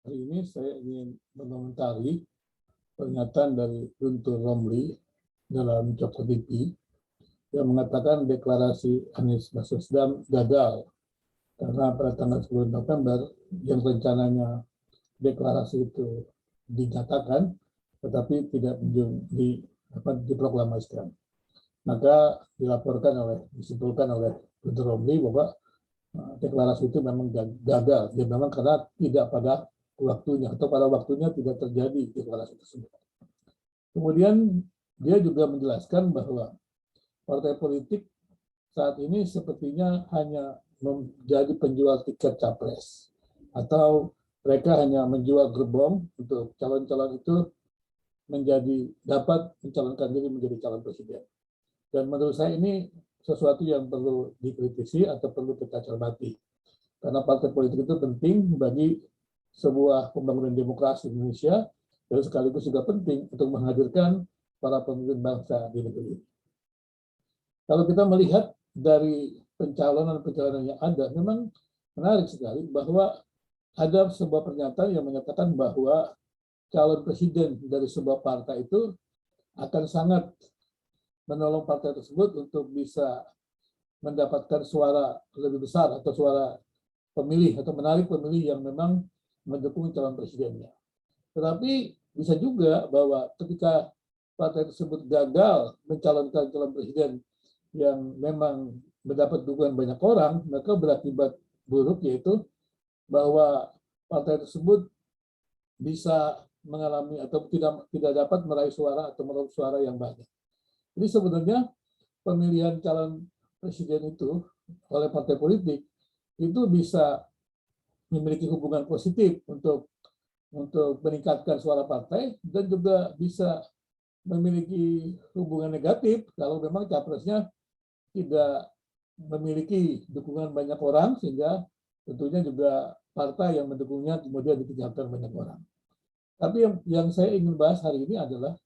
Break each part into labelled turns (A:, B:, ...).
A: Hari ini saya ingin mengomentari pernyataan dari Guntur Romli dalam Joko TV yang mengatakan deklarasi Anies Baswedan gagal karena pada tanggal 10 November yang rencananya deklarasi itu dinyatakan tetapi tidak diproklamasikan. Maka disimpulkan oleh Guntur Romli bahwa deklarasi itu memang gagal, ya memang karena tidak pada waktunya atau pada waktunya tidak terjadi deklarasi tersebut. Kemudian dia juga menjelaskan bahwa partai politik saat ini sepertinya hanya menjadi penjual tiket capres atau mereka hanya menjual gerbong untuk calon-calon itu dapat mencalonkan diri menjadi calon presiden. Dan menurut saya ini sesuatu yang perlu dikritisi atau perlu kita cermati. Karena partai politik itu penting bagi sebuah pembangunan demokrasi Indonesia dan sekaligus juga penting untuk menghadirkan para pemimpin bangsa di negeri ini. Kalau kita melihat dari pencalonan yang ada, memang menarik sekali bahwa ada sebuah pernyataan yang menyatakan bahwa calon presiden dari sebuah partai itu akan sangat menolong partai tersebut untuk bisa mendapatkan suara lebih besar atau suara pemilih atau menarik pemilih yang memang mendukung calon presidennya. Tetapi bisa juga bahwa ketika partai tersebut gagal mencalonkan calon presiden yang memang mendapat dukungan banyak orang, maka berakibat buruk yaitu bahwa partai tersebut bisa mengalami atau tidak dapat meraih suara atau meraup suara yang banyak. Jadi sebenarnya pemilihan calon presiden itu oleh partai politik itu bisa memiliki hubungan positif untuk meningkatkan suara partai dan juga bisa memiliki hubungan negatif kalau memang capresnya tidak memiliki dukungan banyak orang sehingga tentunya juga partai yang mendukungnya kemudian ditinggalkan banyak orang. Tapi yang saya ingin bahas hari ini adalah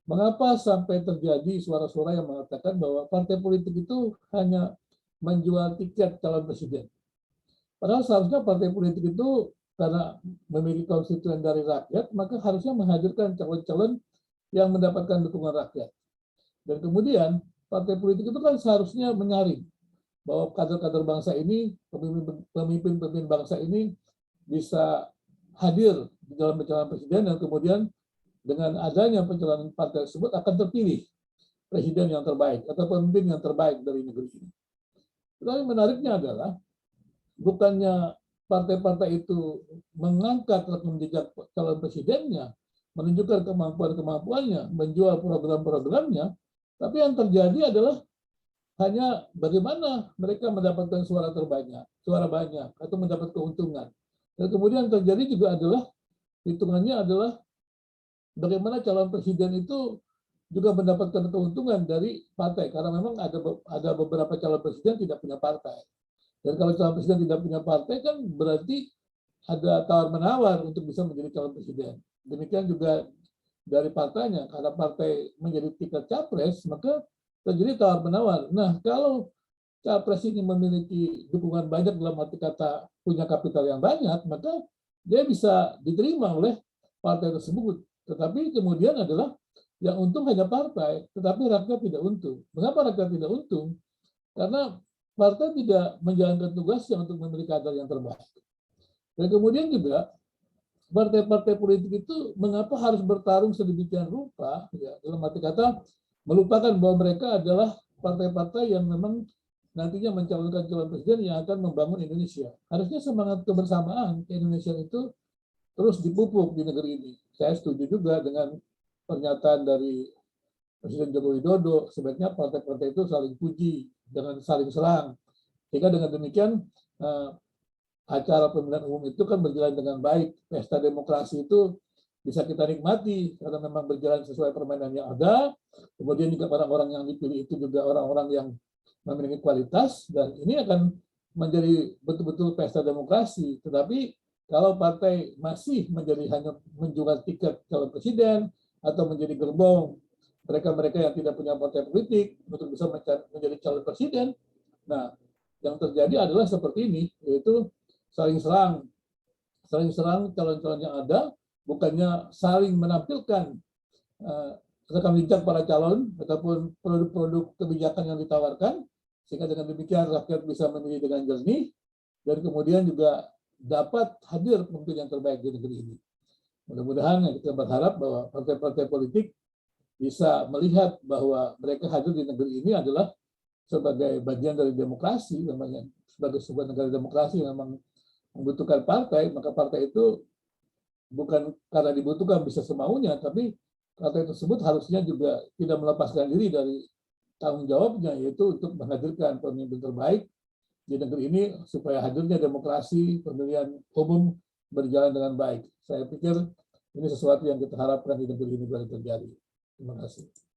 A: mengapa sampai terjadi suara-suara yang mengatakan bahwa partai politik itu hanya menjual tiket calon presiden. Padahal seharusnya partai politik itu karena memiliki konstituen dari rakyat, maka harusnya menghadirkan calon-calon yang mendapatkan dukungan rakyat. Dan kemudian partai politik itu kan seharusnya menyaring bahwa kader-kader bangsa ini, pemimpin-pemimpin bangsa ini bisa hadir di dalam pencalonan presiden dan kemudian dengan adanya pencalonan partai tersebut akan terpilih presiden yang terbaik atau pemimpin yang terbaik dari negeri ini. Tetapi menariknya adalah bukannya partai-partai itu mengangkat rekam jejak calon presidennya, menunjukkan kemampuan-kemampuannya, menjual program-programnya, tapi yang terjadi adalah hanya bagaimana mereka mendapatkan suara terbanyak, suara banyak, atau mendapat keuntungan. Dan kemudian terjadi juga adalah, hitungannya adalah bagaimana calon presiden itu juga mendapatkan keuntungan dari partai, karena memang ada beberapa calon presiden tidak punya partai. Dan kalau calon presiden tidak punya partai kan berarti ada tawar-menawar untuk bisa menjadi calon presiden. Demikian juga dari partainya, karena partai menjadi tiket capres, maka terjadi tawar-menawar. Nah, kalau capres ini memiliki dukungan banyak dalam arti kata punya kapital yang banyak, maka dia bisa diterima oleh partai tersebut. Tetapi kemudian adalah yang untung hanya partai, tetapi rakyat tidak untung. Mengapa rakyat tidak untung? Karena partai tidak menjalankan tugasnya untuk memiliki kader yang terbaik. Dan kemudian juga partai-partai politik itu mengapa harus bertarung sedemikian rupa, ya, dalam arti kata melupakan bahwa mereka adalah partai-partai yang memang nantinya mencalonkan calon presiden yang akan membangun Indonesia. Harusnya semangat kebersamaan Indonesia itu terus dipupuk di negeri ini. Saya setuju juga dengan pernyataan dari Presiden Joko Widodo, sebaiknya partai-partai itu saling puji, jangan saling serang. Sehingga dengan demikian acara pemilihan umum itu kan berjalan dengan baik. Pesta demokrasi itu bisa kita nikmati karena memang berjalan sesuai permainan yang ada. Kemudian juga orang-orang yang dipilih itu juga orang-orang yang memiliki kualitas dan ini akan menjadi betul-betul pesta demokrasi. Tetapi kalau partai masih menjadi hanya menjual tiket calon presiden atau menjadi gerbong mereka-mereka yang tidak punya partai politik untuk bisa menjadi calon presiden. Nah, yang terjadi adalah seperti ini, yaitu saling serang, saling serang calon-calon yang ada, bukannya saling menampilkan rekam jejak para calon ataupun produk-produk kebijakan yang ditawarkan, sehingga dengan demikian rakyat bisa memilih dengan jernih dan kemudian juga dapat hadir pemimpin yang terbaik di negeri ini. Mudah-mudahan kita berharap bahwa partai-partai politik bisa melihat bahwa mereka hadir di negeri ini adalah sebagai bagian dari demokrasi, namanya sebagai sebuah negara demokrasi yang memang membutuhkan partai, maka partai itu bukan karena dibutuhkan bisa semaunya, tapi partai tersebut harusnya juga tidak melepaskan diri dari tanggung jawabnya, yaitu untuk menghadirkan pemimpin terbaik di negeri ini supaya hadirnya demokrasi, pemilihan umum berjalan dengan baik. Saya pikir ini sesuatu yang kita harapkan di negeri ini boleh terjadi. Terima kasih.